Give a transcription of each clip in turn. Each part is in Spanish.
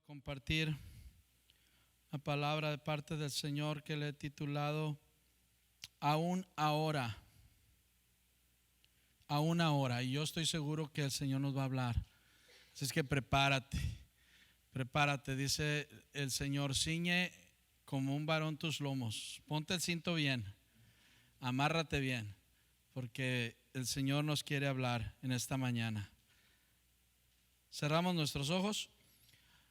Compartir la palabra de parte del Señor que le he titulado Aún ahora. Aún ahora. Y yo estoy seguro que el Señor nos va a hablar. Así es que prepárate. Dice el Señor: ciñe como un varón tus lomos. Ponte el cinto bien. Amárrate bien. Porque el Señor nos quiere hablar en esta mañana. Cerramos nuestros ojos.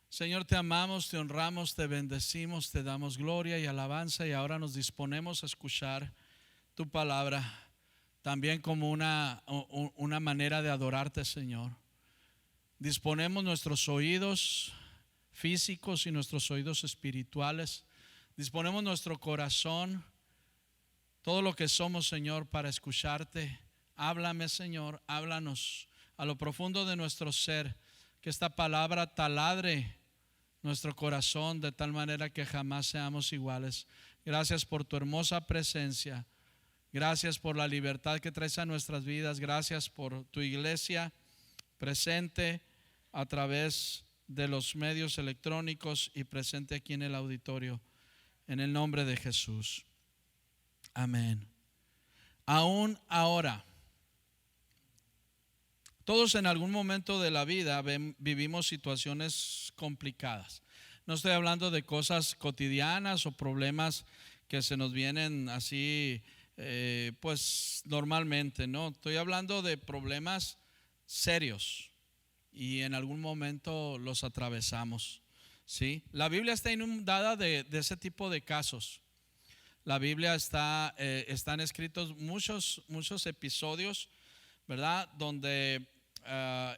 Señor, te amamos, te honramos, te bendecimos, te damos gloria y alabanza, y ahora nos disponemos a escuchar tu palabra también como una manera de adorarte, Señor. Disponemos nuestros oídos físicos y nuestros oídos espirituales. Disponemos nuestro corazón, todo lo que somos, Señor, para escucharte. Háblame, Señor, háblanos a lo profundo de nuestro ser, que esta palabra taladre nuestro corazón de tal manera que jamás seamos iguales. Gracias por tu hermosa presencia. Gracias por la libertad que traes a nuestras vidas. Gracias por tu iglesia presente a través de los medios electrónicos y presente aquí en el auditorio. En el nombre de Jesús. Amén. Aún ahora. Todos en algún momento de la vida vivimos situaciones complicadas. No estoy hablando de cosas cotidianas o problemas que se nos vienen así pues normalmente, no. Estoy hablando de problemas serios y en algún momento los atravesamos, ¿sí? La Biblia está inundada de ese tipo de casos. La Biblia están escritos muchos episodios, ¿verdad? Donde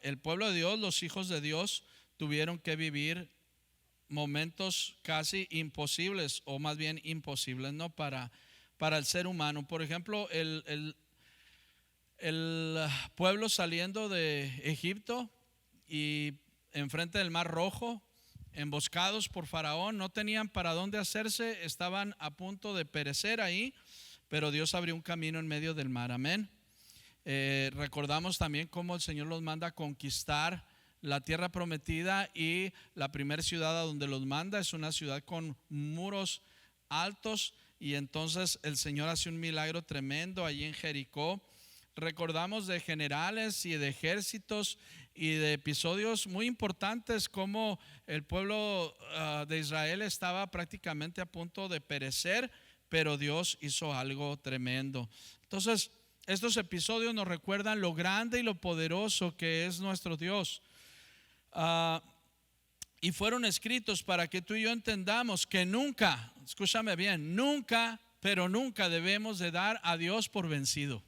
el pueblo de Dios, los hijos de Dios, tuvieron que vivir momentos casi imposibles, o más bien imposibles, ¿no? Para el ser humano. Por ejemplo, el pueblo saliendo de Egipto y enfrente del Mar Rojo, emboscados por Faraón, no tenían para dónde hacerse, estaban a punto de perecer ahí, pero Dios abrió un camino en medio del mar. Amén. Recordamos también cómo el Señor los manda a conquistar la tierra prometida, y la primera ciudad a donde los manda es una ciudad con muros altos, y entonces el Señor hace un milagro tremendo allí en Jericó. Recordamos de generales y de ejércitos y de episodios muy importantes, como el pueblo de Israel estaba prácticamente a punto de perecer, pero Dios hizo algo tremendo. Entonces, estos episodios nos recuerdan lo grande y lo poderoso que es nuestro Dios. Y fueron escritos para que tú y yo entendamos que nunca, escúchame bien, nunca, pero nunca debemos de dar a Dios por vencido.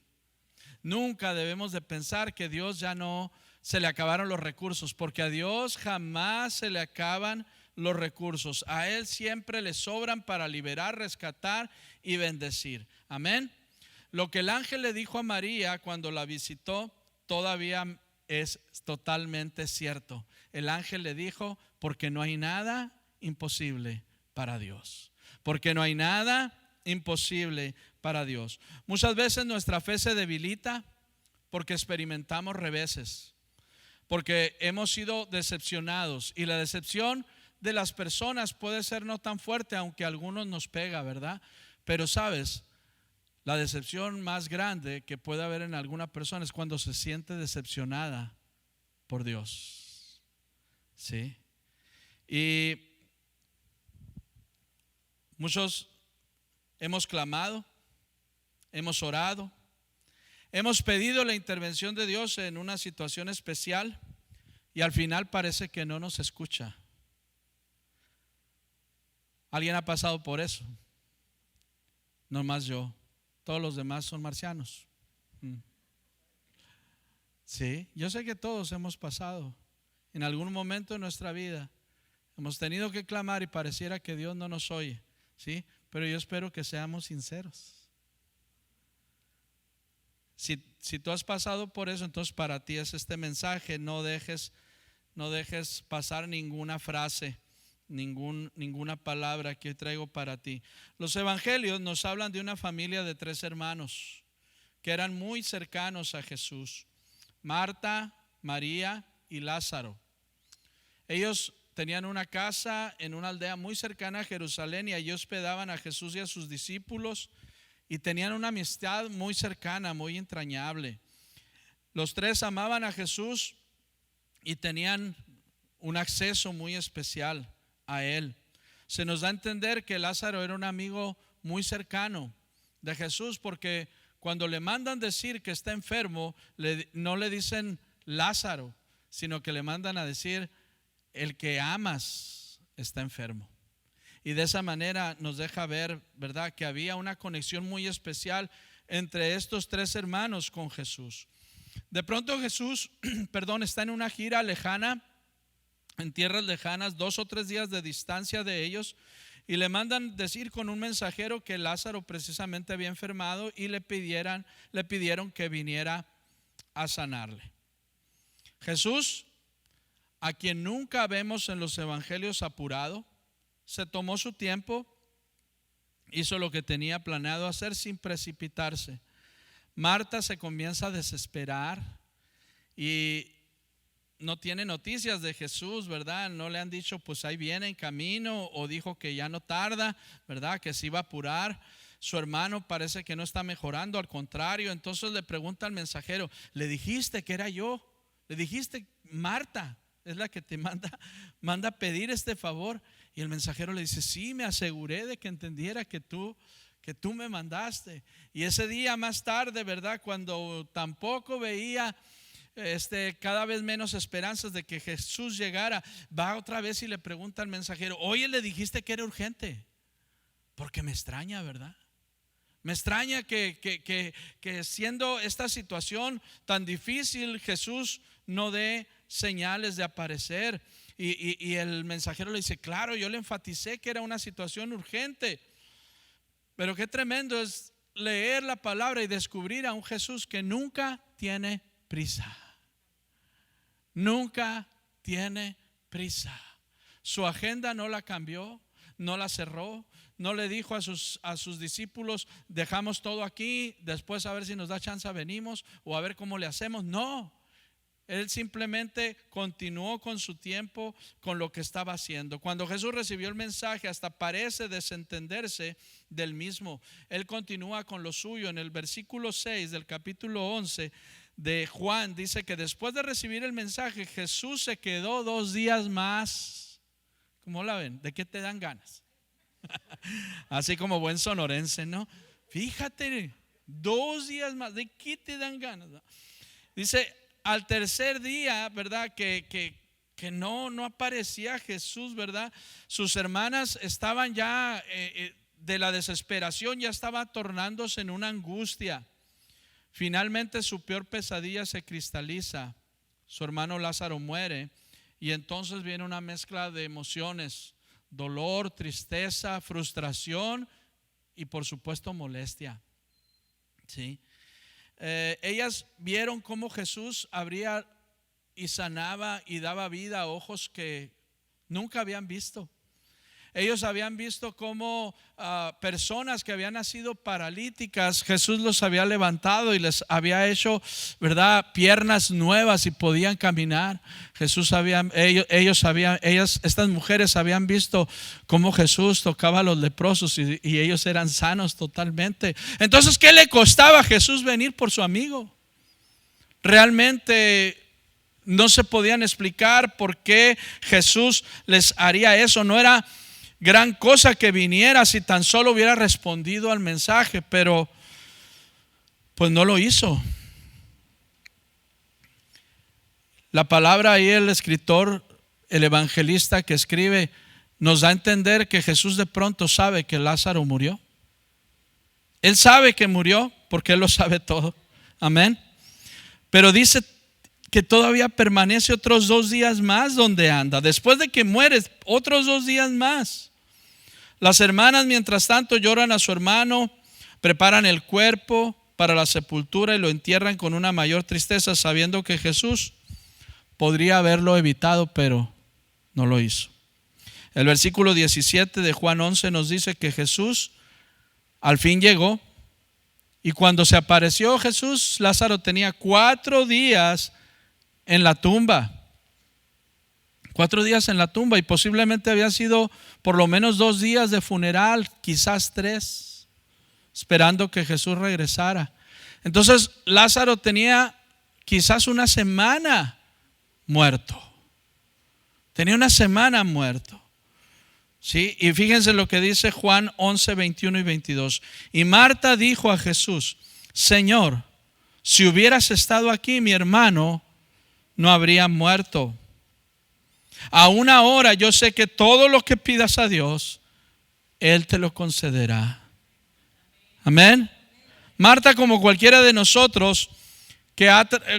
Nunca debemos de pensar que Dios ya no se le acabaron los recursos, porque a Dios jamás se le acaban los recursos. A Él siempre le sobran para liberar, rescatar y bendecir. Amén. Lo que el ángel le dijo a María cuando la visitó todavía es totalmente cierto. El ángel le dijo: porque no hay nada imposible para Dios. Porque no hay nada imposible para Dios. Muchas veces nuestra fe se debilita porque experimentamos reveses, porque hemos sido decepcionados, y la decepción de las personas puede ser no tan fuerte, aunque a algunos nos pega, ¿verdad? Pero sabes, la decepción más grande que puede haber en alguna persona es cuando se siente decepcionada por Dios. ¿Sí? Y muchos hemos clamado, hemos orado, hemos pedido la intervención de Dios en una situación especial, y al final parece que no nos escucha. ¿Alguien ha pasado por eso? No más yo. Todos los demás son marcianos. Sí, yo sé que todos hemos pasado en algún momento de nuestra vida. Hemos tenido que clamar y pareciera que Dios no nos oye, ¿sí? Pero yo espero que seamos sinceros. Si tú has pasado por eso, entonces para ti es este mensaje. No dejes pasar ninguna frase, ninguna palabra que hoy traigo para ti. Los evangelios nos hablan de una familia de 3 hermanos que eran muy cercanos a Jesús: Marta, María y Lázaro. Ellos tenían una casa en una aldea muy cercana a Jerusalén y allí hospedaban a Jesús y a sus discípulos y tenían una amistad muy cercana, muy entrañable. Los tres amaban a Jesús y tenían un acceso muy especial a Él. Se nos da a entender que Lázaro era un amigo muy cercano de Jesús, porque cuando le mandan decir que está enfermo, no le dicen Lázaro, sino que le mandan a decir: el que amas está enfermo. Y de esa manera nos deja ver, ¿verdad?, que había una conexión muy especial entre estos tres hermanos con Jesús. De pronto Jesús, está en una gira lejana, en tierras lejanas, 2 o 3 días de distancia de ellos, y le mandan decir con un mensajero que Lázaro precisamente había enfermado y le pidieron que viniera a sanarle. Jesús, a quien nunca vemos en los evangelios apurado, se tomó su tiempo, hizo lo que tenía planeado hacer sin precipitarse. Marta se comienza a desesperar y no tiene noticias de Jesús, ¿verdad? No le han dicho, pues ahí viene en camino, o dijo que ya no tarda, ¿verdad?, que se iba a apurar. Su hermano parece que no está mejorando, al contrario. Entonces le pregunta al mensajero: ¿le dijiste que era yo? ¿Le dijiste? Marta es la que te manda a pedir este favor. Y el mensajero le dice: sí, me aseguré de que entendiera que tú me mandaste. Y ese día más tarde, ¿verdad?, cuando tampoco veía cada vez menos esperanzas de que Jesús llegara, va otra vez y le pregunta al mensajero: oye, le dijiste que era urgente. Porque me extraña, ¿verdad? Me extraña que siendo esta situación tan difícil, Jesús no dé señales de aparecer. Y el mensajero le dice: claro, yo le enfaticé que era una situación urgente. Pero qué tremendo es leer la palabra y descubrir a un Jesús que nunca tiene prisa. Nunca tiene prisa. Su agenda no la cambió, no la cerró, no le dijo a sus discípulos: dejamos todo aquí, después a ver si nos da chance venimos, o a ver cómo le hacemos. No, Él simplemente continuó con su tiempo, con lo que estaba haciendo. Cuando Jesús recibió el mensaje, hasta parece desentenderse del mismo. Él continúa con lo suyo. En el versículo 6 del capítulo 11 de Juan dice que después de recibir el mensaje, Jesús se quedó 2 días más. ¿Cómo la ven? ¿De qué te dan ganas? Así como buen sonorense, ¿no? Fíjate, 2 días más. ¿De qué te dan ganas? Dice: al tercer día, ¿verdad?, que no aparecía Jesús, ¿verdad? Sus hermanas estaban ya de la desesperación, ya estaba tornándose en una angustia. Finalmente su peor pesadilla se cristaliza. Su hermano Lázaro muere y entonces viene una mezcla de emociones: dolor, tristeza, frustración y por supuesto molestia. ¿Sí? Ellas vieron cómo Jesús abría y sanaba y daba vida a ojos que nunca habían visto. Ellos habían visto cómo personas que habían nacido paralíticas, Jesús los había levantado y les había hecho, ¿verdad?, piernas nuevas y podían caminar. Estas mujeres habían visto cómo Jesús tocaba a los leprosos y ellos eran sanos totalmente. Entonces, ¿qué le costaba a Jesús venir por su amigo? Realmente no se podían explicar por qué Jesús les haría eso. No era gran cosa que viniera si tan solo hubiera respondido al mensaje, pero pues no lo hizo. La palabra ahí, el escritor, el evangelista que escribe, nos da a entender que Jesús de pronto sabe que Lázaro murió. Él sabe que murió porque Él lo sabe todo. Amén. Pero dice que todavía permanece otros 2 días más donde anda. Después de que mueres, otros 2 días más. Las hermanas, mientras tanto, lloran a su hermano, preparan el cuerpo para la sepultura y lo entierran con una mayor tristeza, sabiendo que Jesús podría haberlo evitado, pero no lo hizo. El versículo 17 de Juan 11 nos dice que Jesús al fin llegó, y cuando se apareció Jesús, Lázaro tenía 4 días en la tumba. 4 días en la tumba, y posiblemente había sido por lo menos 2 días de funeral, quizás 3, esperando que Jesús regresara. Entonces Lázaro tenía quizás una semana muerto. Tenía una semana muerto. ¿Sí? Y fíjense lo que dice Juan 11, 21 y 22. Y Marta dijo a Jesús: Señor, si hubieras estado aquí, mi hermano no habría muerto. Aún ahora yo sé que todo lo que pidas a Dios, Él te lo concederá. Amén. Marta, como cualquiera de nosotros,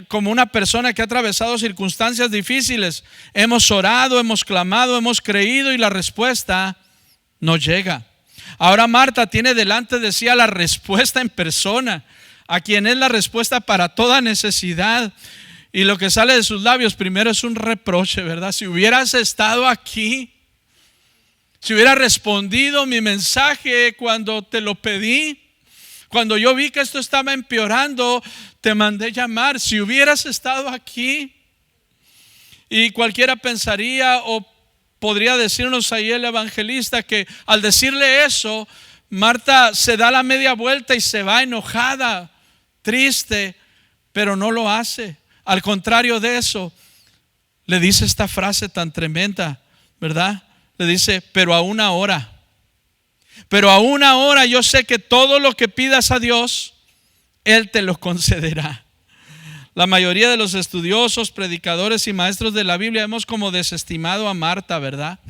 como una persona que ha atravesado circunstancias difíciles, hemos orado, hemos clamado, hemos creído, y la respuesta no llega. Ahora Marta tiene delante de sí a la respuesta en persona, a quien es la respuesta para toda necesidad. Y lo que sale de sus labios primero es un reproche, ¿verdad? Si hubieras estado aquí, si hubieras respondido mi mensaje cuando te lo pedí, cuando yo vi que esto estaba empeorando, te mandé llamar. Si hubieras estado aquí. Y cualquiera pensaría, o podría decirnos ahí el evangelista, que al decirle eso, Marta se da la media vuelta y se va enojada, triste, pero no lo hace. Al contrario de eso, le dice esta frase tan tremenda, ¿verdad? Le dice: pero aún ahora yo sé que todo lo que pidas a Dios, Él te lo concederá. La mayoría de los estudiosos, predicadores y maestros de la Biblia hemos como desestimado a Marta, ¿verdad?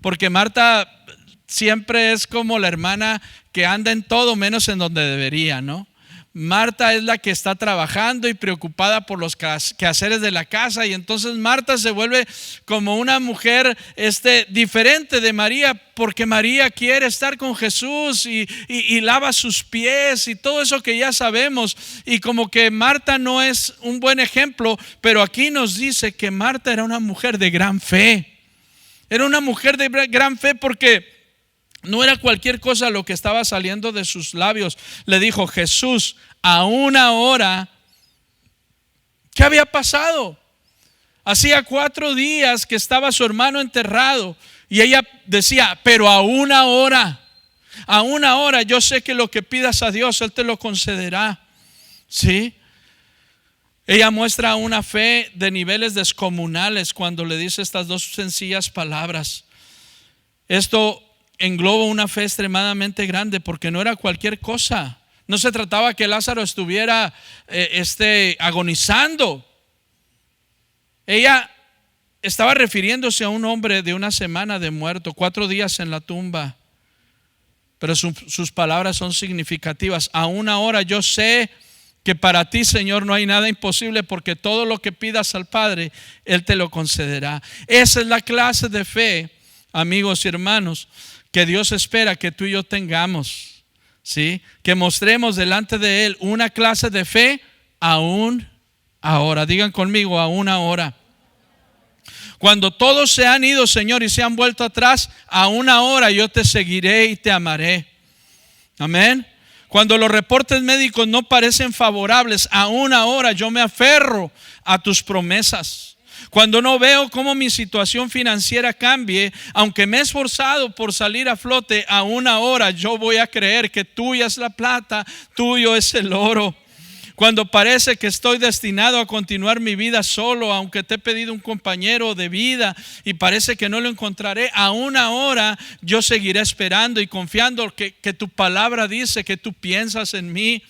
Porque Marta siempre es como la hermana que anda en todo menos en donde debería, ¿no? Marta es la que está trabajando y preocupada por los quehaceres de la casa, y entonces Marta se vuelve como una mujer diferente de María, porque María quiere estar con Jesús y lava sus pies y todo eso que ya sabemos, y como que Marta no es un buen ejemplo. Pero aquí nos dice que Marta era una mujer de gran fe. Era una mujer de gran fe porque no era cualquier cosa lo que estaba saliendo de sus labios. Le dijo: Jesús, aún ahora. ¿Qué había pasado? Hacía 4 días que estaba su hermano enterrado, y ella decía: pero aún ahora yo sé que lo que pidas a Dios, Él te lo concederá. ¿Sí? Ella muestra una fe de niveles descomunales cuando le dice estas 2 sencillas palabras. Esto engloba una fe extremadamente grande, porque no era cualquier cosa. No se trataba que Lázaro estuviera agonizando. Ella estaba refiriéndose a un hombre de una semana de muerto, 4 días en la tumba. Pero sus palabras son significativas. Aún ahora yo sé que para ti, Señor, no hay nada imposible, porque todo lo que pidas al Padre, Él te lo concederá. Esa es la clase de fe, amigos y hermanos, que Dios espera que tú y yo tengamos, ¿sí? Que mostremos delante de Él una clase de fe aún ahora. Digan conmigo: aún ahora. Cuando todos se han ido, Señor, y se han vuelto atrás, aún ahora yo te seguiré y te amaré. Amén. Cuando los reportes médicos no parecen favorables, aún ahora yo me aferro a tus promesas. Cuando no veo cómo mi situación financiera cambie, aunque me he esforzado por salir a flote, aún ahora yo voy a creer que tuya es la plata, tuyo es el oro. Cuando parece que estoy destinado a continuar mi vida solo, aunque te he pedido un compañero de vida y parece que no lo encontraré, aún ahora yo seguiré esperando y confiando que tu palabra dice que tú piensas en mí.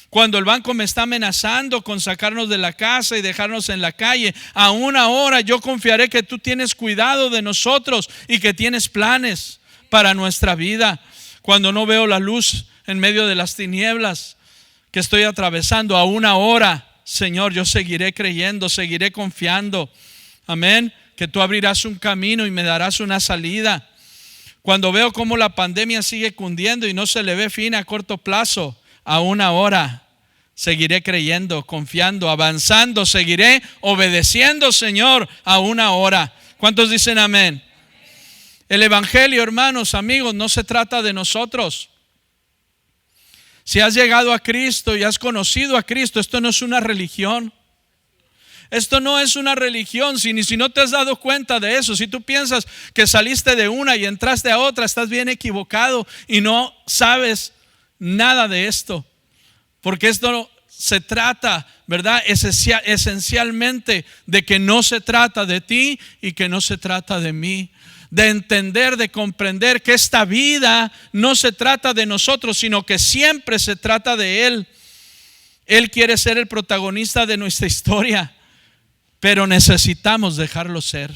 Cuando el banco me está amenazando con sacarnos de la casa y dejarnos en la calle, aún ahora yo confiaré que tú tienes cuidado de nosotros y que tienes planes para nuestra vida. Cuando no veo la luz en medio de las tinieblas que estoy atravesando, aún ahora, Señor, yo seguiré creyendo, seguiré confiando. Amén. Que tú abrirás un camino y me darás una salida. Cuando veo cómo la pandemia sigue cundiendo y no se le ve fin a corto plazo, aún ahora seguiré creyendo, confiando, avanzando, seguiré obedeciendo, Señor, aún ahora. ¿Cuántos dicen amén? El evangelio, hermanos, amigos, no se trata de nosotros. Si has llegado a Cristo y has conocido a Cristo, esto no es una religión. Esto no es una religión. Si no te has dado cuenta de eso, si tú piensas que saliste de una y entraste a otra, estás bien equivocado y no sabes nada de esto. Porque esto se trata, ¿verdad? Esencialmente de que no se trata de ti y que no se trata de mí. De entender, de comprender que esta vida no se trata de nosotros, sino que siempre se trata de Él. Él quiere ser el protagonista de nuestra historia, pero necesitamos dejarlo ser.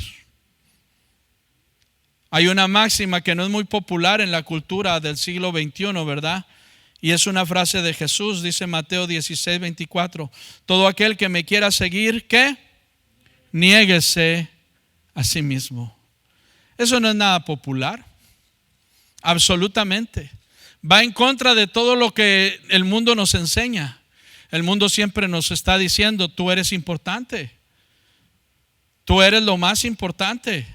Hay una máxima que no es muy popular en la cultura del siglo XXI, ¿verdad? Y es una frase de Jesús, dice Mateo 16:24. Todo aquel que me quiera seguir, ¿qué? Niéguese a sí mismo. Eso no es nada popular, absolutamente. Va en contra de todo lo que el mundo nos enseña. El mundo siempre nos está diciendo, tú eres importante. Tú eres lo más importante.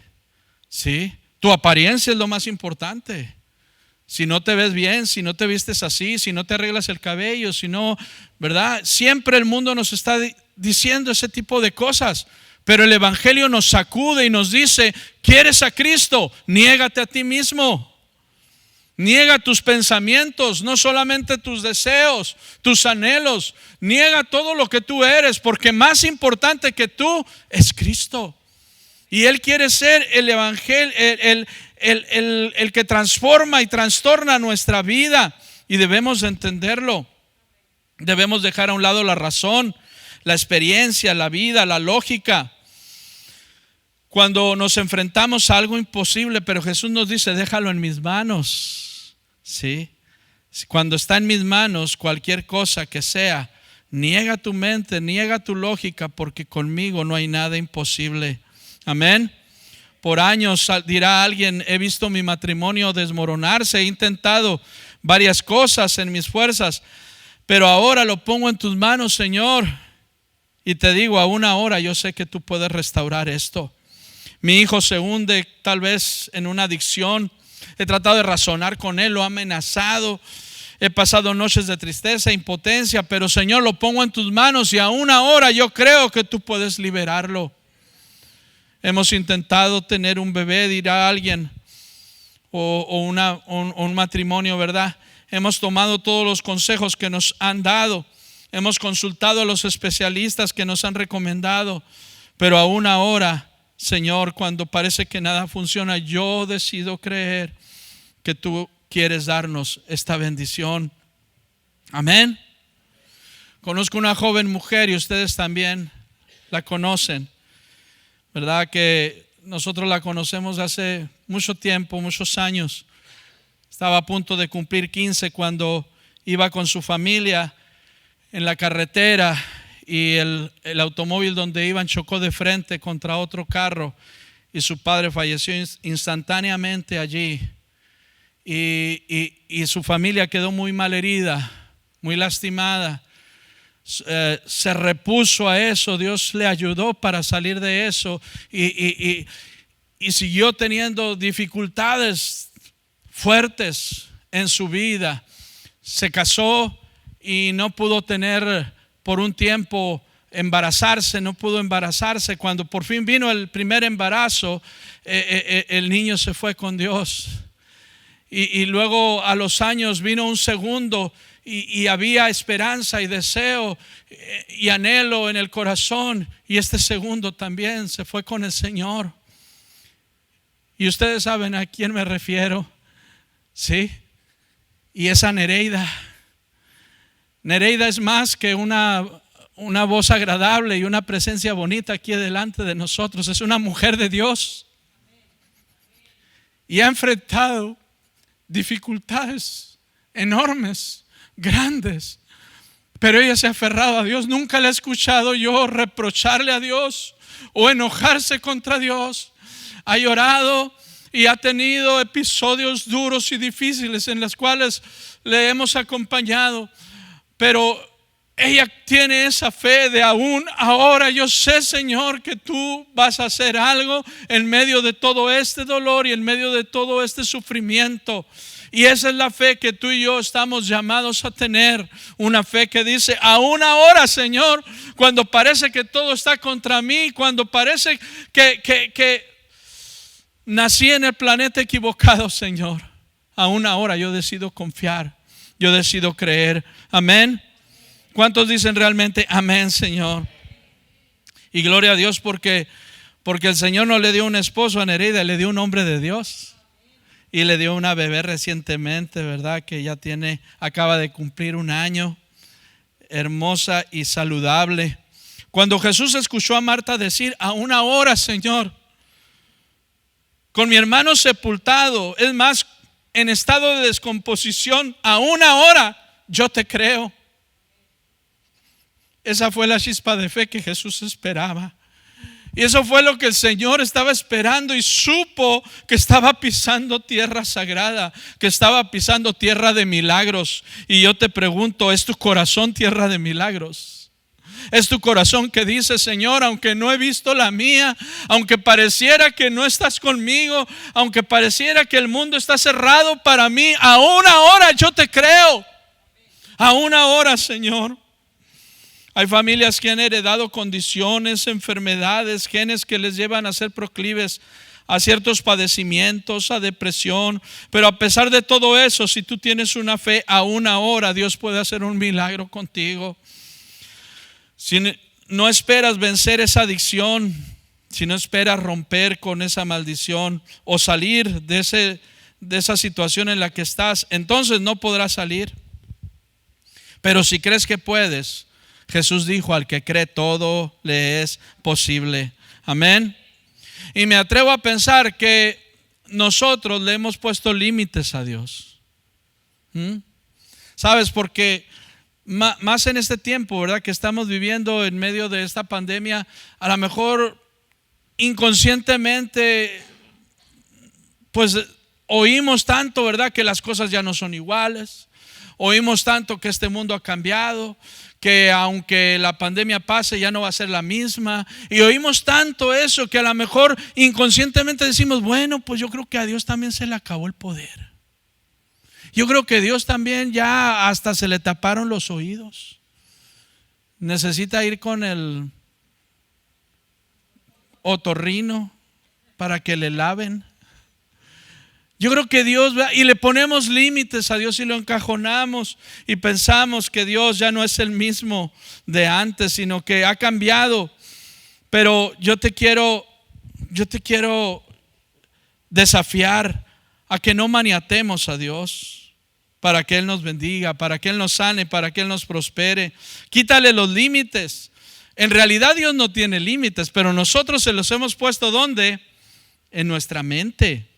¿Sí? Tu apariencia es lo más importante. Si no te ves bien, si no te vistes así, si no te arreglas el cabello, si no, ¿verdad? Siempre el mundo nos está diciendo ese tipo de cosas. Pero el Evangelio nos sacude y nos dice, ¿quieres a Cristo? Niégate a ti mismo. Niega tus pensamientos, no solamente tus deseos, tus anhelos. Niega todo lo que tú eres, porque más importante que tú es Cristo. Y Él quiere ser el Evangelio, el que transforma y trastorna nuestra vida. Y debemos entenderlo. Debemos dejar a un lado la razón, la experiencia, la vida, la lógica. Cuando nos enfrentamos a algo imposible, pero Jesús nos dice, déjalo en mis manos. ¿Sí? Cuando está en mis manos, cualquier cosa que sea, niega tu mente, niega tu lógica, porque conmigo no hay nada imposible. Amén. Por años dirá alguien, he visto mi matrimonio desmoronarse, he intentado varias cosas en mis fuerzas, pero ahora lo pongo en tus manos, Señor. Y te digo, aún ahora yo sé que tú puedes restaurar esto. Mi hijo se hunde tal vez en una adicción. He tratado de razonar con él, lo he amenazado. He pasado noches de tristeza, impotencia, pero Señor, lo pongo en tus manos y aún ahora yo creo que tú puedes liberarlo. Hemos intentado tener un bebé, dirá alguien, o un matrimonio, ¿verdad? Hemos tomado todos los consejos que nos han dado. Hemos consultado a los especialistas que nos han recomendado, pero aún ahora, Señor, cuando parece que nada funciona, yo decido creer que tú quieres darnos esta bendición. Amén. Conozco una joven mujer y ustedes también la conocen, ¿verdad? Que nosotros la conocemos hace mucho tiempo, muchos años. Estaba a punto de cumplir 15 cuando iba con su familia en la carretera y el automóvil donde iban chocó de frente contra otro carro y su padre falleció instantáneamente allí. Y su familia quedó muy mal herida, muy lastimada. Se repuso a eso, Dios le ayudó para salir de eso y siguió teniendo dificultades fuertes en su vida. Se casó y no pudo tener por un tiempo embarazarse, no pudo embarazarse. Cuando por fin vino el primer embarazo, el niño se fue con Dios. Y luego a los años vino un segundo y había esperanza y deseo y anhelo en el corazón. Y este segundo también se fue con el Señor. Y ustedes saben a quién me refiero, ¿sí? Y esa Nereida. Nereida es más que una voz agradable y una presencia bonita aquí delante de nosotros. Es una mujer de Dios. Y ha enfrentado dificultades enormes, grandes, pero ella se ha aferrado a Dios. Nunca le he escuchado yo reprocharle a Dios o enojarse contra Dios. Ha llorado y ha tenido episodios duros y difíciles en los cuales le hemos acompañado, pero ella tiene esa fe de aún ahora yo sé, Señor, que tú vas a hacer algo en medio de todo este dolor y en medio de todo este sufrimiento. Y esa es la fe que tú y yo estamos llamados a tener. Una fe que dice, aún ahora, Señor, cuando parece que todo está contra mí, cuando parece que nací en el planeta equivocado, Señor, aún ahora yo decido confiar, yo decido creer. Amén. ¿Cuántos dicen realmente amén, Señor? Y gloria a Dios porque el Señor no le dio un esposo a Nereida, le dio un hombre de Dios. Y le dio una bebé recientemente, ¿verdad? Que ya acaba de cumplir 1 año, hermosa y saludable. Cuando Jesús escuchó a Marta decir, aún ahora, Señor, con mi hermano sepultado, es más, en estado de descomposición, aún ahora yo te creo. Esa fue la chispa de fe que Jesús esperaba. Y eso fue lo que el Señor estaba esperando y supo que estaba pisando tierra sagrada, que estaba pisando tierra de milagros. Y yo te pregunto, ¿es tu corazón tierra de milagros? ¿Es tu corazón que dice, Señor, aunque no he visto la mía, aunque pareciera que no estás conmigo, aunque pareciera que el mundo está cerrado para mí, aún ahora yo te creo? Aún ahora, Señor. Hay familias que han heredado condiciones, enfermedades, genes que les llevan a ser proclives a ciertos padecimientos, a depresión. Pero a pesar de todo eso, si tú tienes una fe, aún ahora Dios puede hacer un milagro contigo. Si no esperas vencer esa adicción, si no esperas romper con esa maldición o salir de esa situación en la que estás, entonces no podrás salir. Pero si crees que puedes, Jesús dijo, al que cree todo le es posible. Amén. Y me atrevo a pensar que nosotros le hemos puesto límites a Dios. ¿Sabes? Porque más en este tiempo, ¿verdad? Que estamos viviendo en medio de esta pandemia, a lo mejor inconscientemente pues oímos tanto, ¿verdad? Que las cosas ya no son iguales. Oímos tanto que este mundo ha cambiado, que aunque la pandemia pase ya no va a ser la misma. Y oímos tanto eso que a lo mejor inconscientemente decimos, bueno, pues yo creo que a Dios también se le acabó el poder. Yo creo que Dios también ya hasta se le taparon los oídos. Necesita ir con el otorrino para que le laven. Yo creo que Dios, y le ponemos límites a Dios y lo encajonamos y pensamos que Dios ya no es el mismo de antes, sino que ha cambiado. Pero yo te quiero desafiar a que no maniatemos a Dios para que Él nos bendiga, para que Él nos sane, para que Él nos prospere. Quítale los límites. En realidad Dios no tiene límites, pero nosotros se los hemos puesto ¿dónde? En nuestra mente.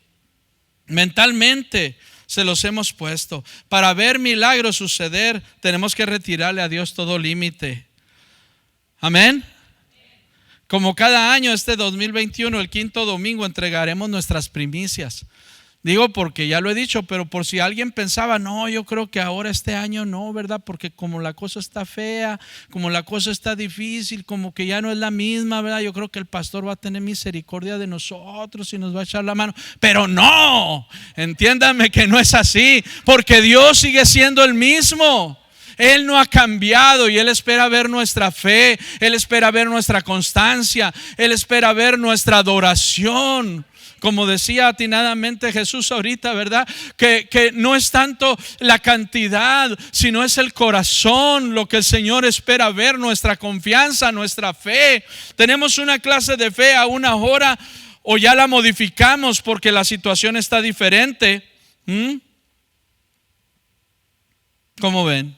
Mentalmente se los hemos puesto. Para ver milagros suceder, tenemos que retirarle a Dios todo límite. Amén. Como cada año, este 2021, el 5º domingo, entregaremos nuestras primicias. Digo porque ya lo he dicho, pero por si alguien pensaba, no, yo creo que ahora este año no, ¿verdad? Porque como la cosa está fea, como la cosa está difícil, como que ya no es la misma, ¿verdad? Yo creo que el pastor va a tener misericordia de nosotros y nos va a echar la mano. Pero no, entiéndanme que no es así, porque Dios sigue siendo el mismo. Él no ha cambiado y Él espera ver nuestra fe, Él espera ver nuestra constancia, Él espera ver nuestra adoración. Como decía atinadamente Jesús ahorita, ¿verdad? Que no es tanto la cantidad, sino es el corazón lo que el Señor espera ver, nuestra confianza, nuestra fe. Tenemos una clase de fe a una hora o ya la modificamos porque la situación está diferente. ¿Cómo ven?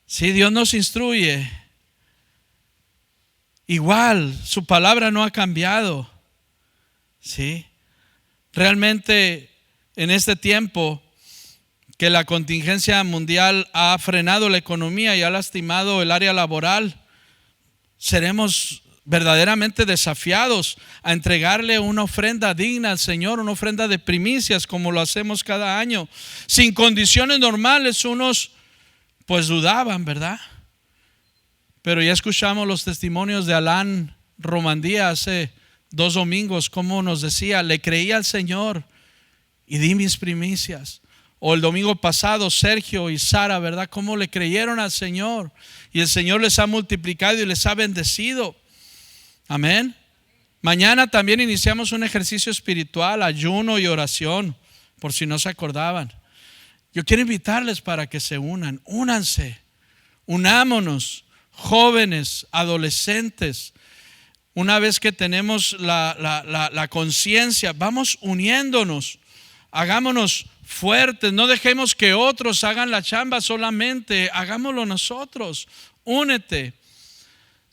Si Dios nos instruye, igual su palabra no ha cambiado. Sí, realmente en este tiempo que la contingencia mundial ha frenado la economía y ha lastimado el área laboral, seremos verdaderamente desafiados a entregarle una ofrenda digna al Señor, una ofrenda de primicias como lo hacemos cada año. Sin condiciones normales, unos pues dudaban, ¿verdad? Pero ya escuchamos los testimonios de Alan Romandía hace 2 domingos, como nos decía, le creí al Señor y di mis primicias. O el domingo pasado, Sergio y Sara, ¿verdad? Cómo le creyeron al Señor y el Señor les ha multiplicado y les ha bendecido. Amén. Mañana también iniciamos un ejercicio espiritual, ayuno y oración, por si no se acordaban. Yo quiero invitarles para que se unan, únanse, unámonos, jóvenes, adolescentes. Una vez que tenemos la conciencia, vamos uniéndonos, hagámonos fuertes, no dejemos que otros hagan la chamba solamente, hagámoslo nosotros, únete.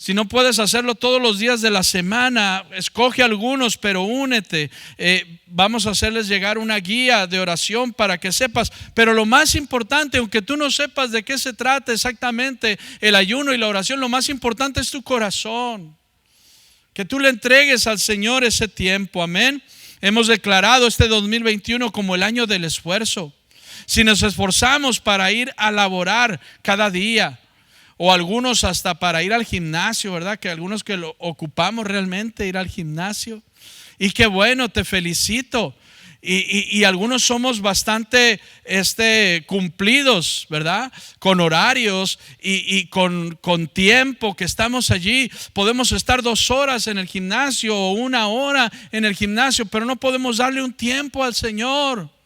Si no puedes hacerlo todos los días de la semana, escoge algunos, pero únete. Vamos a hacerles llegar una guía de oración para que sepas. Pero lo más importante, aunque tú no sepas de qué se trata exactamente el ayuno y la oración, lo más importante es tu corazón. Que tú le entregues al Señor ese tiempo. Amén. Hemos declarado este 2021 como el año del esfuerzo. Si nos esforzamos para ir a laborar cada día, o algunos hasta para ir al gimnasio, ¿verdad? Que algunos que lo ocupamos realmente ir al gimnasio. Y qué bueno, te felicito. Y algunos somos bastante cumplidos, ¿verdad? Con horarios y con tiempo que estamos allí. Podemos estar 2 horas en el gimnasio o 1 hora en el gimnasio, pero no podemos darle un tiempo al Señor.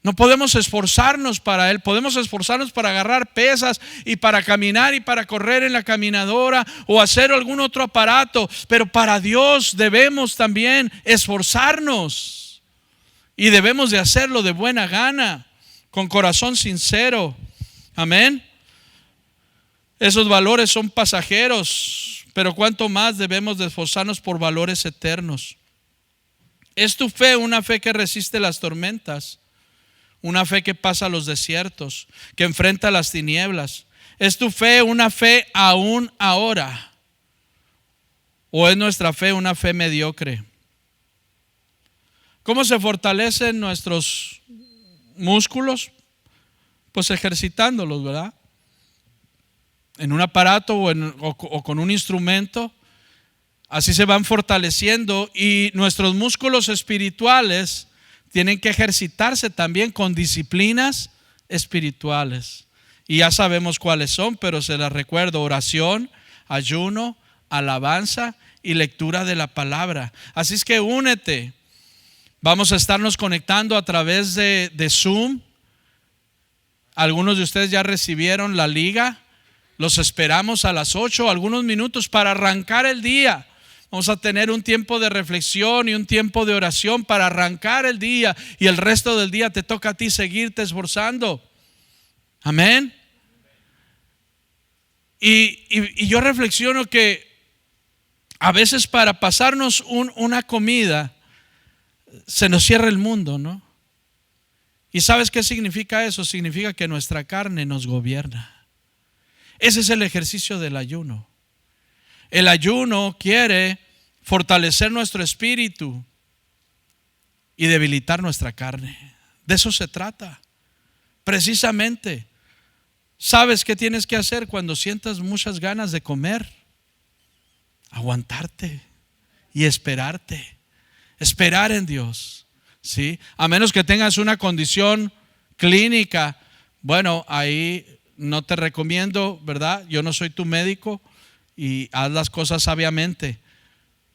No podemos esforzarnos para Él. Podemos esforzarnos para agarrar pesas y para caminar y para correr en la caminadora o hacer algún otro aparato, pero para Dios debemos también esforzarnos y debemos de hacerlo de buena gana, con corazón sincero. Amén. Esos valores son pasajeros, pero cuánto más debemos de esforzarnos por valores eternos. ¿Es tu fe una fe que resiste las tormentas? Una fe que pasa los desiertos, que enfrenta las tinieblas. ¿Es tu fe una fe aún ahora? ¿O es nuestra fe una fe mediocre? ¿Cómo se fortalecen nuestros músculos? Pues ejercitándolos, ¿verdad? En un aparato o con un instrumento. Así se van fortaleciendo, y nuestros músculos espirituales tienen que ejercitarse también con disciplinas espirituales. Y ya sabemos cuáles son, pero se las recuerdo: oración, ayuno, alabanza y lectura de la palabra. Así es que únete. Vamos a estarnos conectando a través de Zoom. Algunos de ustedes ya recibieron la liga. Los esperamos a las 8, algunos minutos para arrancar el día. Vamos a tener un tiempo de reflexión y un tiempo de oración para arrancar el día, y el resto del día te toca a ti seguirte esforzando. Amén. Y yo reflexiono que a veces para pasarnos una comida se nos cierra el mundo, ¿no? ¿Y sabes qué significa eso? Significa que nuestra carne nos gobierna. Ese es el ejercicio del ayuno. El ayuno quiere fortalecer nuestro espíritu y debilitar nuestra carne. De eso se trata. Precisamente. ¿Sabes qué tienes que hacer cuando sientas muchas ganas de comer? Aguantarte y esperarte. Esperar en Dios, ¿sí? A menos que tengas una condición clínica, bueno, ahí no te recomiendo, ¿verdad? Yo no soy tu médico, y haz las cosas sabiamente.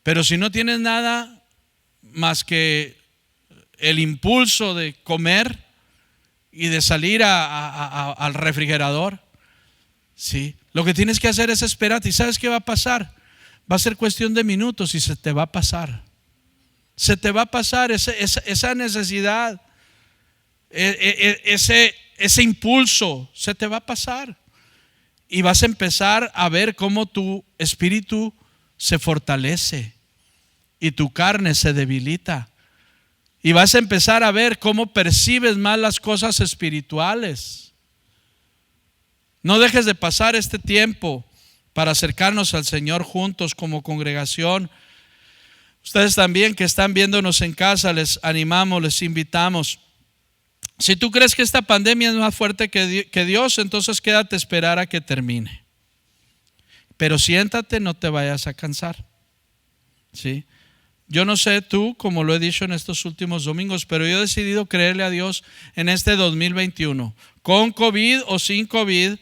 Pero si no tienes nada más que el impulso de comer y de salir al refrigerador, ¿sí? Lo que tienes que hacer es esperarte. ¿Y sabes qué va a pasar? Va a ser cuestión de minutos y se te va a pasar. Se te va a pasar esa necesidad, ese impulso, se te va a pasar. Y vas a empezar a ver cómo tu espíritu se fortalece y tu carne se debilita. Y vas a empezar a ver cómo percibes más las cosas espirituales. No dejes de pasar este tiempo para acercarnos al Señor juntos como congregación. Ustedes también que están viéndonos en casa, les animamos, les invitamos Si tú crees que esta pandemia es más fuerte que Dios, entonces quédate a esperar a que termine. Pero siéntate, no te vayas a cansar. ¿Sí? Yo no sé tú, como lo he dicho en estos últimos domingos, pero yo he decidido creerle a Dios en este 2021. Con COVID o sin COVID,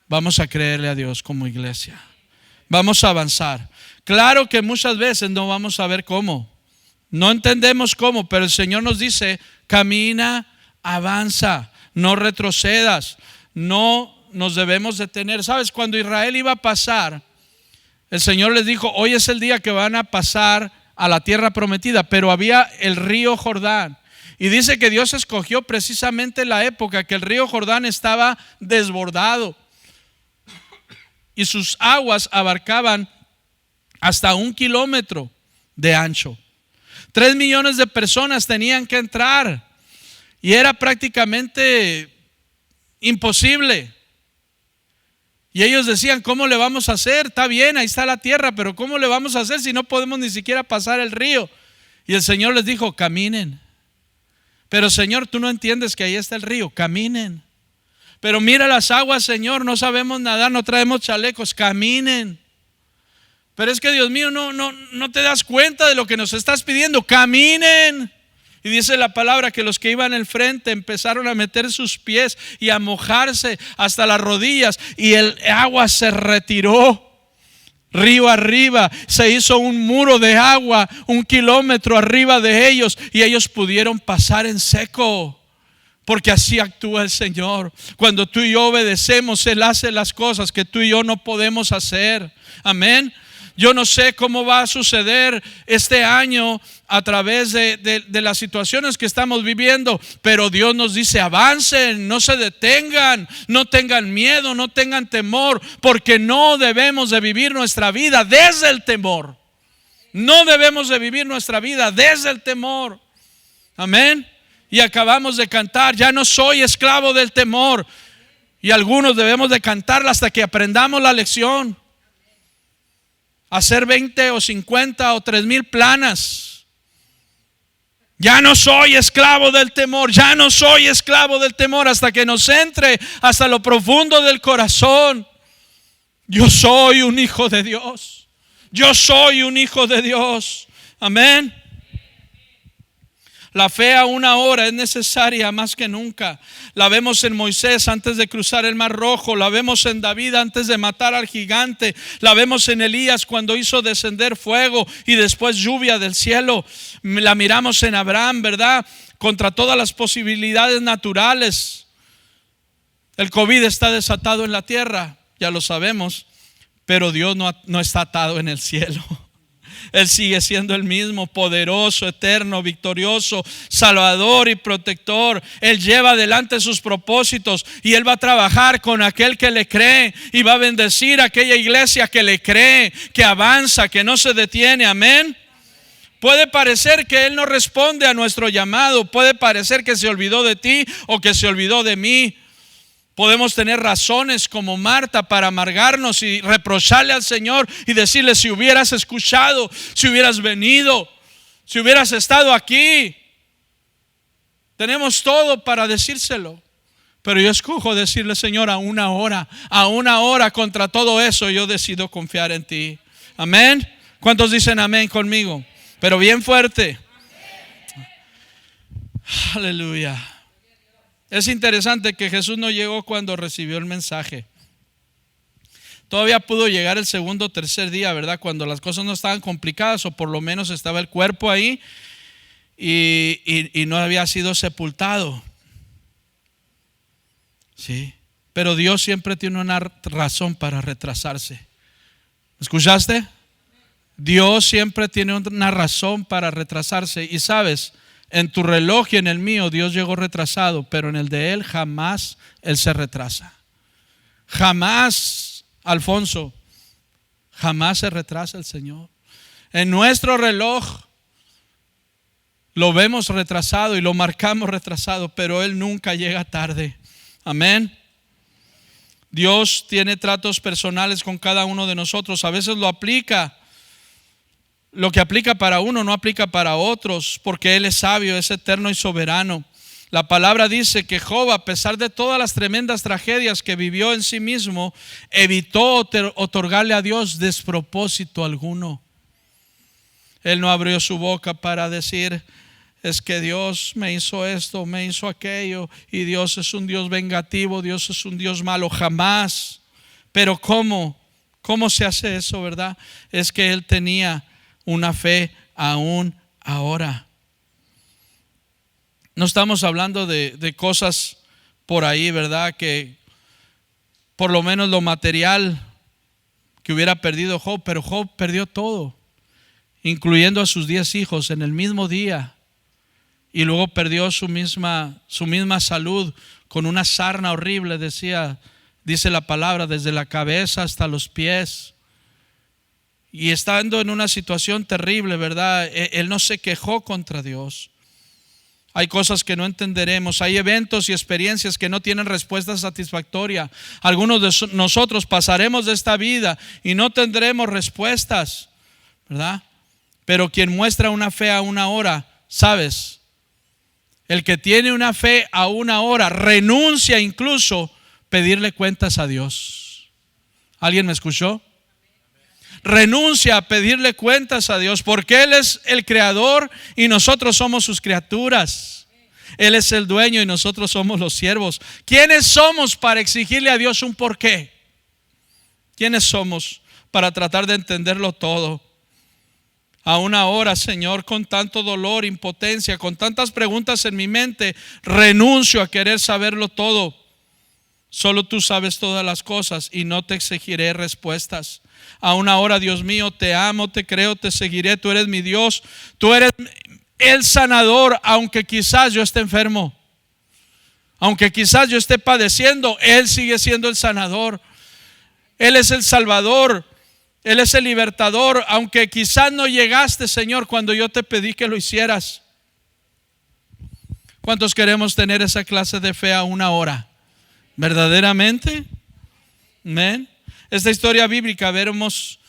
vamos a creerle a Dios como iglesia. Vamos a avanzar. Claro que muchas veces no vamos a ver cómo. No entendemos cómo, pero el Señor nos dice, camina, avanza, no retrocedas, no nos debemos detener. ¿Sabes? Cuando Israel iba a pasar, el Señor les dijo, hoy es el día que van a pasar a la tierra prometida, pero había el río Jordán. Y dice que Dios escogió precisamente la época que el río Jordán estaba desbordado y sus aguas abarcaban hasta 1 kilómetro de ancho. 3 millones de personas tenían que entrar y era prácticamente imposible. Y ellos decían, ¿cómo le vamos a hacer? Está bien, ahí está la tierra, pero ¿cómo le vamos a hacer si no podemos ni siquiera pasar el río? Y el Señor les dijo, caminen. Pero Señor, tú no entiendes que ahí está el río, caminen. Pero mira las aguas, Señor, no sabemos nadar, no traemos chalecos, caminen. Pero es que Dios mío, no te das cuenta de lo que nos estás pidiendo, caminen. Y dice la palabra que los que iban al frente empezaron a meter sus pies y a mojarse hasta las rodillas y el agua se retiró río arriba, se hizo un muro de agua 1 kilómetro arriba de ellos y ellos pudieron pasar en seco. Porque así actúa el Señor. Cuando tú y yo obedecemos, Él hace las cosas que tú y yo no podemos hacer. Amén. Yo no sé cómo va a suceder este año a través de las situaciones que estamos viviendo, pero Dios nos dice, avancen, no se detengan, no tengan miedo, no tengan temor, porque no debemos de vivir nuestra vida desde el temor. No debemos de vivir nuestra vida desde el temor. Amén. Y acabamos de cantar, ya no soy esclavo del temor. Y algunos debemos de cantarla hasta que aprendamos la lección. Hacer 20 o 50 o 3,000 planas. Ya no soy esclavo del temor, ya no soy esclavo del temor, hasta que nos entre hasta lo profundo del corazón. Yo soy un hijo de Dios. Yo soy un hijo de Dios. Amén. La fe aún ahora es necesaria más que nunca. La vemos en Moisés antes de cruzar el Mar Rojo. La vemos en David antes de matar al gigante. La vemos en Elías cuando hizo descender fuego y después lluvia del cielo. La miramos en Abraham, ¿verdad? Contra todas las posibilidades naturales. El COVID está desatado en la tierra, ya lo sabemos, pero Dios no está atado en el cielo. Él sigue siendo el mismo, poderoso, eterno, victorioso, salvador y protector. Él lleva adelante sus propósitos y Él va a trabajar con aquel que le cree y va a bendecir a aquella iglesia que le cree, que avanza, que no se detiene. Amén. Puede parecer que Él no responde a nuestro llamado, puede parecer que se olvidó de ti o que se olvidó de mí. Podemos tener razones como Marta para amargarnos y reprocharle al Señor y decirle, si hubieras escuchado, si hubieras venido, si hubieras estado aquí. Tenemos todo para decírselo. Pero yo escojo decirle, Señor, a una hora contra todo eso yo decido confiar en ti. Amén. ¿Cuántos dicen amén conmigo? Pero bien fuerte. Aleluya. Es interesante que Jesús no llegó cuando recibió el mensaje. Todavía pudo llegar el segundo o tercer día, ¿verdad? Cuando las cosas no estaban complicadas, o por lo menos estaba el cuerpo ahí y no había sido sepultado. Sí. Pero Dios siempre tiene una razón para retrasarse. ¿Escuchaste? Dios siempre tiene una razón para retrasarse. Y sabes, en tu reloj y en el mío Dios llegó retrasado, pero en el de Él jamás Él se retrasa. Jamás, Alfonso, jamás se retrasa el Señor. En nuestro reloj lo vemos retrasado y lo marcamos retrasado, pero Él nunca llega tarde. Amén. Dios tiene tratos personales con cada uno de nosotros. A veces lo aplica. Lo que aplica para uno no aplica para otros, porque Él es sabio, es eterno y soberano. La palabra dice que Job, a pesar de todas las tremendas tragedias que vivió en sí mismo, evitó otorgarle a Dios despropósito alguno. Él no abrió su boca para decir: es que Dios me hizo esto, me hizo aquello, y Dios es un Dios vengativo, Dios es un Dios malo. Jamás. Pero ¿cómo se hace eso, verdad? Es que él tenía una fe aún ahora. No estamos hablando de cosas por ahí, ¿verdad? Que por lo menos lo material que hubiera perdido Job, pero Job perdió todo, incluyendo a sus 10 hijos en el mismo día. Y luego perdió su misma salud con una sarna horrible, dice la palabra, desde la cabeza hasta los pies. Y estando en una situación terrible, ¿verdad? Él no se quejó contra Dios. Hay cosas que no entenderemos, hay eventos y experiencias que no tienen respuesta satisfactoria. Algunos de nosotros pasaremos de esta vida y no tendremos respuestas, ¿verdad? Pero quien muestra una fe a una hora, ¿sabes? El que tiene una fe a una hora renuncia incluso pedirle cuentas a Dios. ¿Alguien me escuchó? Renuncia a pedirle cuentas a Dios, porque Él es el creador y nosotros somos sus criaturas. Él es el dueño y nosotros somos los siervos. ¿Quiénes somos para exigirle a Dios un porqué? ¿Quiénes somos para tratar de entenderlo todo? A una hora, Señor, con tanto dolor, impotencia, con tantas preguntas en mi mente, renuncio a querer saberlo todo. Solo tú sabes todas las cosas y no te exigiré respuestas. A una hora, Dios mío, te amo, te creo, te seguiré. Tú eres mi Dios, tú eres el sanador. Aunque quizás yo esté enfermo, aunque quizás yo esté padeciendo, Él sigue siendo el sanador. Él es el salvador, Él es el libertador. Aunque quizás no llegaste, Señor, cuando yo te pedí que lo hicieras. ¿Cuántos queremos tener esa clase de fe a una hora? ¿Verdaderamente? Amén. Esta historia bíblica vemos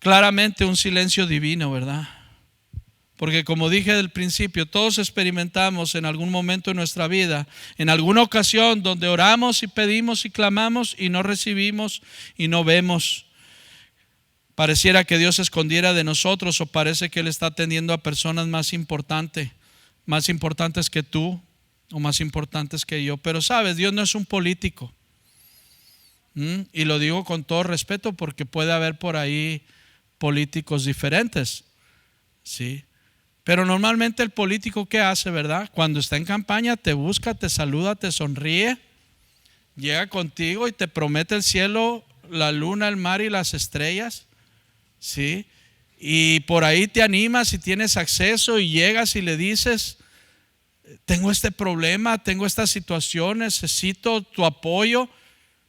claramente un silencio divino, ¿verdad? Porque como dije del principio, todos experimentamos en algún momento de nuestra vida, en alguna ocasión donde oramos y pedimos y clamamos y no recibimos y no vemos. Pareciera que Dios se escondiera de nosotros, o parece que Él está atendiendo a personas más importantes que tú o más importantes que yo. Pero sabes, Dios no es un político. Y lo digo con todo respeto, porque puede haber por ahí políticos diferentes, ¿sí? Pero normalmente el político, ¿qué hace, verdad? Cuando está en campaña te busca, te saluda, te sonríe, llega contigo y te promete el cielo, la luna, el mar y las estrellas, ¿sí? Y por ahí te animas y tienes acceso y llegas y le dices: tengo este problema, tengo esta situación, necesito tu apoyo.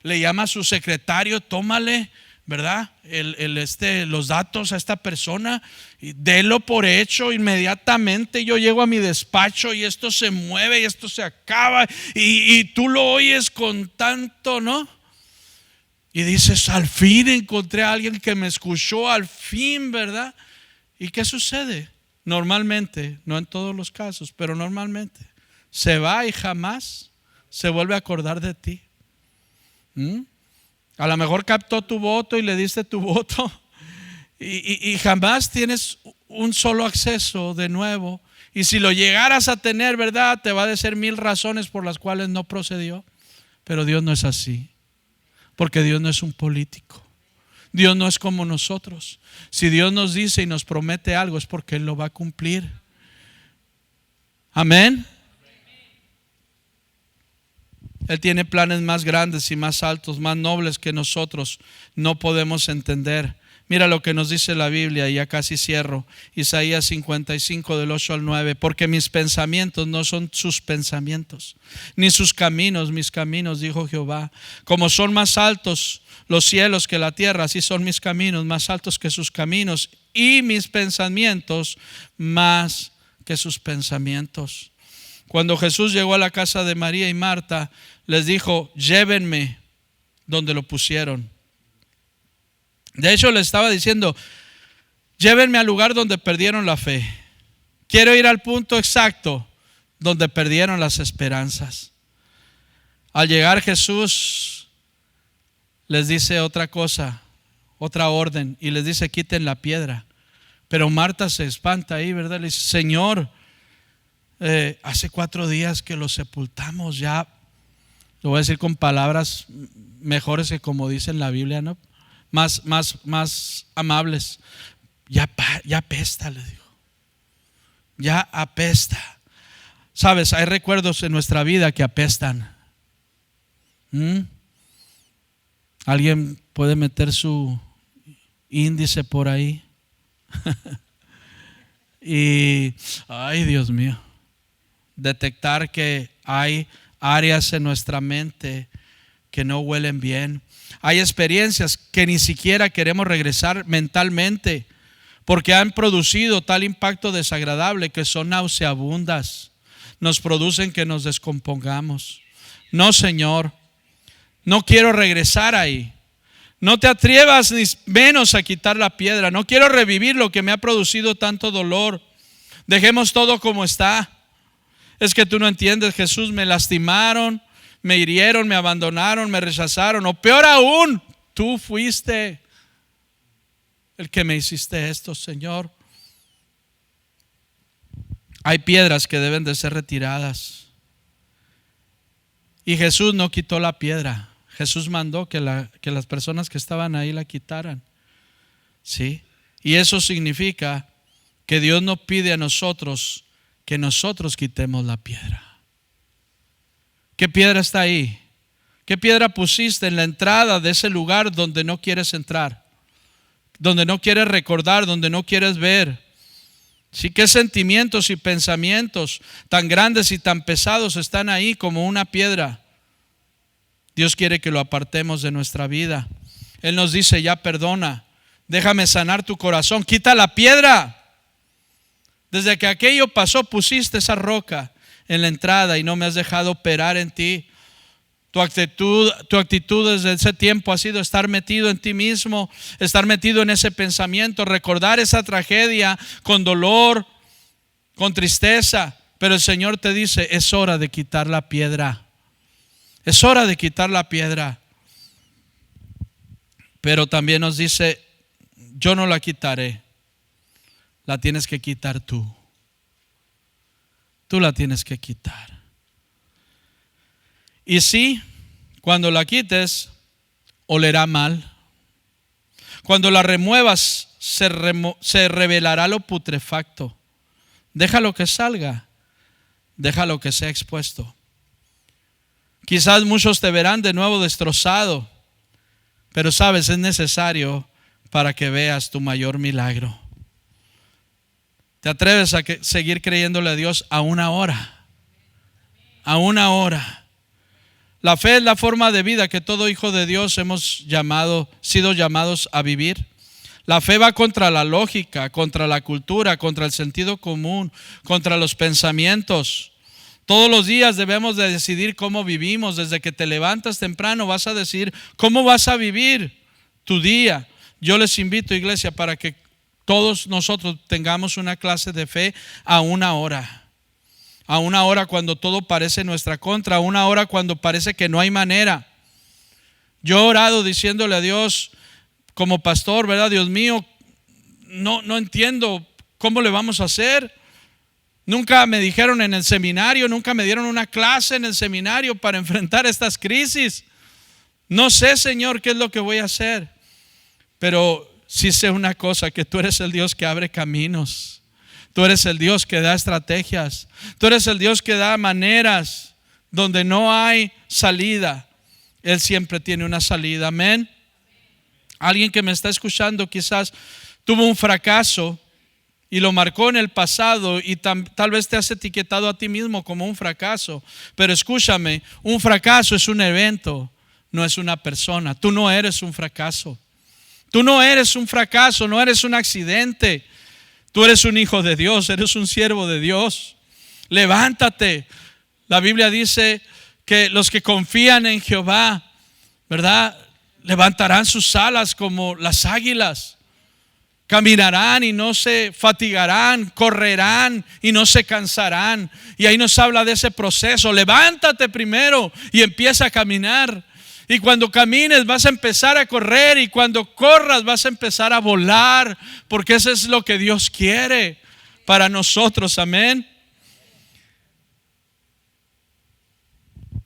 Le llama a su secretario: tómale, ¿verdad? Los datos a esta persona y délo por hecho. Inmediatamente yo llego a mi despacho y esto se mueve y esto se acaba, y tú lo oyes con tanto, ¿no? Y dices: al fin encontré a alguien que me escuchó, al fin, ¿verdad? ¿Y qué sucede? Normalmente, no en todos los casos, pero normalmente se va y jamás se vuelve a acordar de ti. A lo mejor captó tu voto y le diste tu voto y jamás tienes un solo acceso de nuevo. Y si lo llegaras a tener, ¿verdad?, te va a decir 1000 razones por las cuales no procedió. Pero Dios no es así, porque Dios no es un político. Dios no es como nosotros. Si Dios nos dice y nos promete algo, es porque Él lo va a cumplir. Amén. Él tiene planes más grandes y más altos, más nobles que nosotros no podemos entender. Mira lo que nos dice la Biblia, y ya casi cierro. Isaías 55 del 8 al 9. Porque mis pensamientos no son sus pensamientos, ni sus caminos mis caminos, dijo Jehová. Como son más altos los cielos que la tierra, así son mis caminos más altos que sus caminos, y mis pensamientos más que sus pensamientos. Cuando Jesús llegó a la casa de María y Marta, les dijo: llévenme donde lo pusieron. De hecho, le estaba diciendo: llévenme al lugar donde perdieron la fe. Quiero ir al punto exacto donde perdieron las esperanzas. Al llegar Jesús les dice otra cosa, otra orden, y les dice: quiten la piedra. Pero Marta se espanta ahí, ¿verdad? Le dice: Señor, hace 4 días que lo sepultamos. Ya lo voy a decir con palabras mejores que como dice en la Biblia, ¿no? Más amables. Ya apesta, le dijo. Ya apesta. Sabes, hay recuerdos en nuestra vida que apestan. ¿Alguien puede meter su índice por ahí? Y, ay, Dios mío, detectar que hay áreas en nuestra mente que no huelen bien. Hay experiencias que ni siquiera queremos regresar mentalmente porque han producido tal impacto desagradable que son nauseabundas. Nos producen que nos descompongamos. No, Señor, no quiero regresar ahí. No te atrevas ni menos a quitar la piedra. No quiero revivir lo que me ha producido tanto dolor. Dejemos todo como está. Es que tú no entiendes, Jesús. Me lastimaron, me hirieron, me abandonaron, me rechazaron. O peor aún, tú fuiste el que me hiciste esto, Señor. Hay piedras que deben de ser retiradas. Y Jesús no quitó la piedra. Jesús mandó que las personas que estaban ahí la quitaran. ¿Sí? Y eso significa que Dios no pide a nosotros que nosotros quitemos la piedra. ¿Qué piedra está ahí? ¿Qué piedra pusiste en la entrada de ese lugar donde no quieres entrar? Donde no quieres recordar, donde no quieres ver. ¿Sí? ¿Qué sentimientos y pensamientos tan grandes y tan pesados están ahí como una piedra? Dios quiere que lo apartemos de nuestra vida. Él nos dice: ya perdona, déjame sanar tu corazón, quita la piedra. Desde que aquello pasó pusiste esa roca en la entrada y no me has dejado operar en ti. Tu actitud desde ese tiempo ha sido estar metido en ti mismo, estar metido en ese pensamiento, recordar esa tragedia con dolor, con tristeza. Pero el Señor te dice: es hora de quitar la piedra. Es hora de quitar la piedra. Pero también nos dice: yo no la quitaré. La tienes que quitar tú. Tú la tienes que quitar. Y sí, cuando la quites, olerá mal. Cuando la remuevas, se revelará lo putrefacto. Déjalo que salga. Déjalo que sea expuesto. Quizás muchos te verán de nuevo destrozado, pero sabes, es necesario para que veas tu mayor milagro. ¿Te atreves a seguir creyéndole a Dios aún ahora? Aún ahora. La fe es la forma de vida que todo hijo de Dios hemos sido llamados a vivir. La fe va contra la lógica, contra la cultura, contra el sentido común, contra los pensamientos. Todos los días debemos de decidir cómo vivimos. Desde que te levantas temprano vas a decidir cómo vas a vivir tu día. Yo les invito, iglesia, para que todos nosotros tengamos una clase de fe a una hora. A una hora cuando todo parece en nuestra contra, a una hora cuando parece que no hay manera. Yo he orado diciéndole a Dios como pastor, ¿verdad? Dios mío, no entiendo cómo le vamos a hacer. Nunca me dijeron en el seminario, nunca me dieron una clase en el seminario para enfrentar estas crisis. No sé, Señor, qué es lo que voy a hacer. Pero sí sé una cosa, que tú eres el Dios que abre caminos. Tú eres el Dios que da estrategias. Tú eres el Dios que da maneras donde no hay salida. Él siempre tiene una salida. Amén. Alguien que me está escuchando quizás tuvo un fracaso y lo marcó en el pasado y tal vez te has etiquetado a ti mismo como un fracaso. Pero escúchame, un fracaso es un evento, no es una persona. Tú no eres un fracaso. Tú no eres un fracaso, no eres un accidente. Tú eres un hijo de Dios, eres un siervo de Dios. Levántate. La Biblia dice que los que confían en Jehová, ¿verdad?, levantarán sus alas como las águilas. Caminarán y no se fatigarán, correrán y no se cansarán. Y ahí nos habla de ese proceso. Levántate primero y empieza a caminar. Y cuando camines vas a empezar a correr, y cuando corras vas a empezar a volar, porque eso es lo que Dios quiere para nosotros. Amén.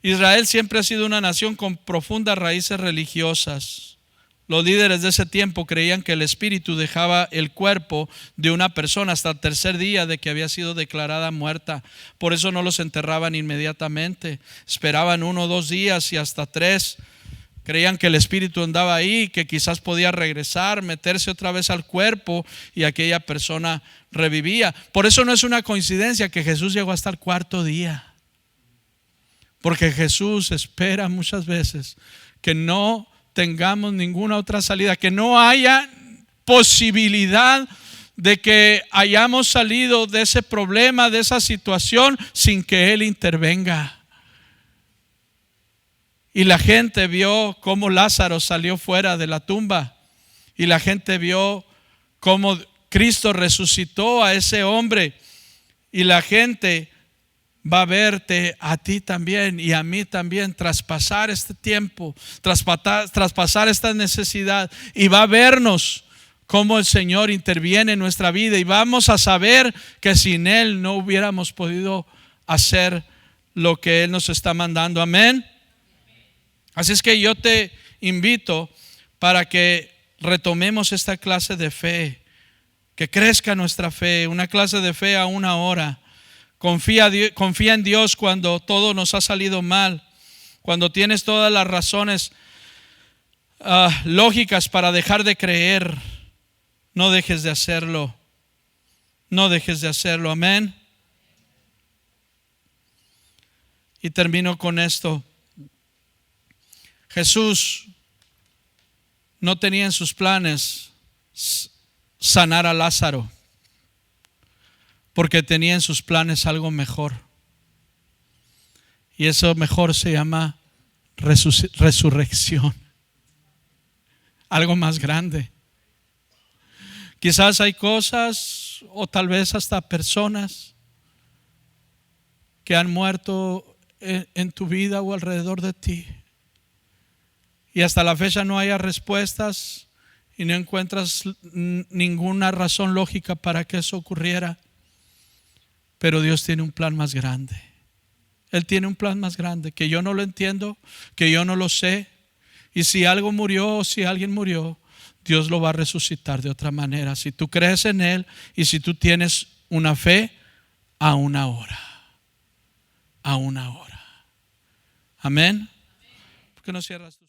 Israel siempre ha sido una nación con profundas raíces religiosas. Los líderes de ese tiempo creían que el espíritu dejaba el cuerpo de una persona hasta el tercer día de que había sido declarada muerta. Por eso no los enterraban inmediatamente. Esperaban 1 o 2 días y hasta 3. Creían que el espíritu andaba ahí, que quizás podía regresar, meterse otra vez al cuerpo y aquella persona revivía. Por eso no es una coincidencia que Jesús llegó hasta el 4.º día. Porque Jesús espera muchas veces que no tengamos ninguna otra salida, que no haya posibilidad de que hayamos salido de ese problema, de esa situación, sin que Él intervenga. Y la gente vio cómo Lázaro salió fuera de la tumba, y la gente vio cómo Cristo resucitó a ese hombre, y la gente va a verte a ti también y a mí también traspasar este tiempo, traspasar esta necesidad, y va a vernos cómo el Señor interviene en nuestra vida, y vamos a saber que sin Él no hubiéramos podido hacer lo que Él nos está mandando. Amén. Así es que yo te invito para que retomemos esta clase de fe, que crezca nuestra fe, una clase de fe a 1 hora. Confía en Dios cuando todo nos ha salido mal, cuando tienes todas las razones lógicas para dejar de creer. No dejes de hacerlo. No dejes de hacerlo. Amén. Y termino con esto. Jesús no tenía en sus planes sanar a Lázaro, porque tenía en sus planes algo mejor. Y eso mejor se llama resurrección. Algo más grande. Quizás hay cosas, o tal vez hasta personas, que han muerto en tu vida o alrededor de ti. Y hasta la fecha no haya respuestas y no encuentras ninguna razón lógica para que eso ocurriera. Pero Dios tiene un plan más grande. Él tiene un plan más grande que yo no lo entiendo, que yo no lo sé. Y si algo murió o si alguien murió, Dios lo va a resucitar de otra manera. Si tú crees en Él y si tú tienes una fe a 1 hora. A 1 hora. Amén. ¿Por qué no cierras tú?